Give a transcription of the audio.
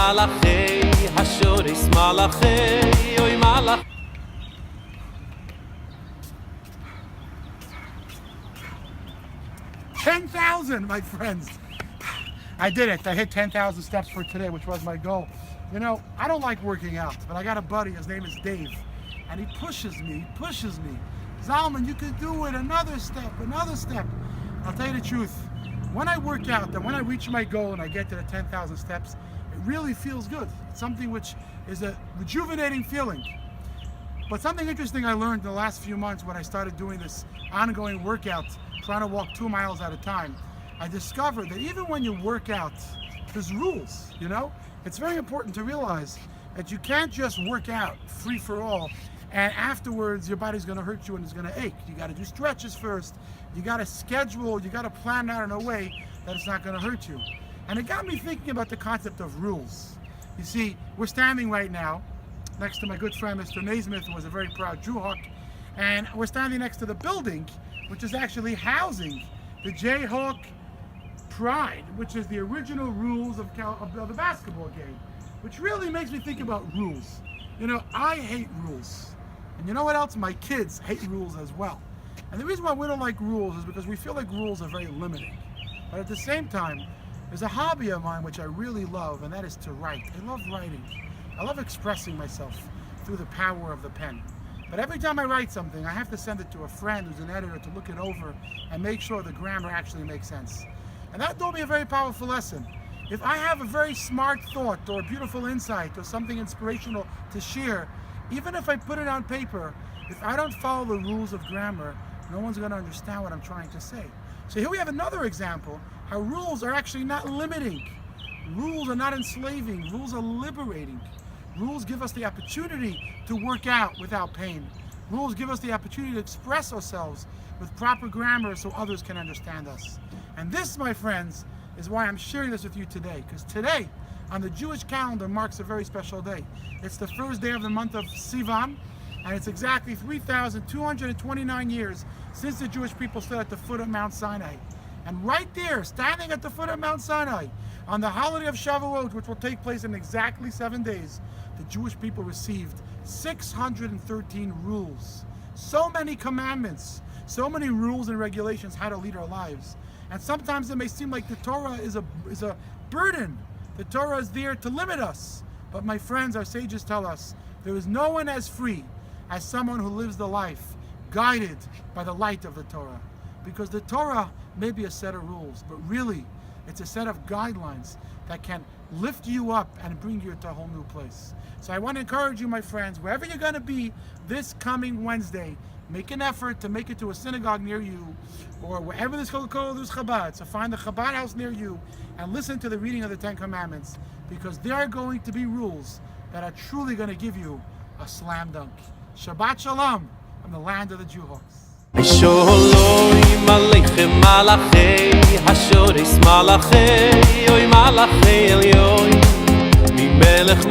malachi hashoris malachi oy malach 10,000, my friends. I did it. I hit 10,000 steps for today, which was my goal. You know, I don't like working out, but I got a buddy, his name is Dave, and he pushes me. Zalman, you can do it, another step. I'll tell you the truth. When I work out and when I reach my goal and I get to the 10,000 steps, it really feels good. It's something which is a rejuvenating feeling. But something interesting I learned in the last few months when I started doing this ongoing workout, trying to walk 2 miles at a time, I discovered that even when you work out, there's rules, you know? It's very important to realize that you can't just work out free for all and afterwards your body's gonna hurt you and it's gonna ache. You gotta do stretches first, you gotta schedule, you gotta plan out in a way that it's not gonna hurt you. And it got me thinking about the concept of rules. You see, we're standing right now next to my good friend Mr. Naismith, who was a very proud Jewhawk, and we're standing next to the building which is actually housing the Jayhawk Pride, which is the original rules of the basketball game, which really makes me think about rules. You know, I hate rules. And you know what else? My kids hate rules as well. And the reason why we don't like rules is because we feel like rules are very limiting. But at the same time, there's a hobby of mine which I really love, and that is to write. I love writing. I love expressing myself through the power of the pen. But every time I write something, I have to send it to a friend who's an editor to look it over and make sure the grammar actually makes sense. And that taught me a very powerful lesson. If I have a very smart thought or a beautiful insight or something inspirational to share, even if I put it on paper, if I don't follow the rules of grammar, no one's going to understand what I'm trying to say. So here we have another example how rules are actually not limiting. Rules are not enslaving. Rules are liberating. Rules give us the opportunity to work out without pain. Rules give us the opportunity to express ourselves with proper grammar so others can understand us. And this, my friends, is why I'm sharing this with you today, because today on the Jewish calendar marks a very special day. It's the first day of the month of Sivan, and it's exactly 3,229 years since the Jewish people stood at the foot of Mount Sinai. And right there, standing at the foot of Mount Sinai, on the holiday of Shavuot, which will take place in exactly 7 days, the Jewish people received 613 rules. So many commandments, so many rules and regulations how to lead our lives. And sometimes it may seem like the Torah is a burden. The Torah is there to limit us. But my friends, our sages tell us, there is no one as free as someone who lives the life guided by the light of the Torah. Because the Torah may be a set of rules, but really it's a set of guidelines that can lift you up and bring you to a whole new place. So I want to encourage you, my friends, wherever you're going to be this coming Wednesday, make an effort to make it to a synagogue near you, or wherever there's Chabad. So find the Chabad house near you and listen to the reading of the 10 Commandments, because there are going to be rules that are truly going to give you a slam dunk. Shabbat Shalom from the land of the Jewhawks. Sholoi Aleichem malachi hashoris malachi oy malachi elyon mi melech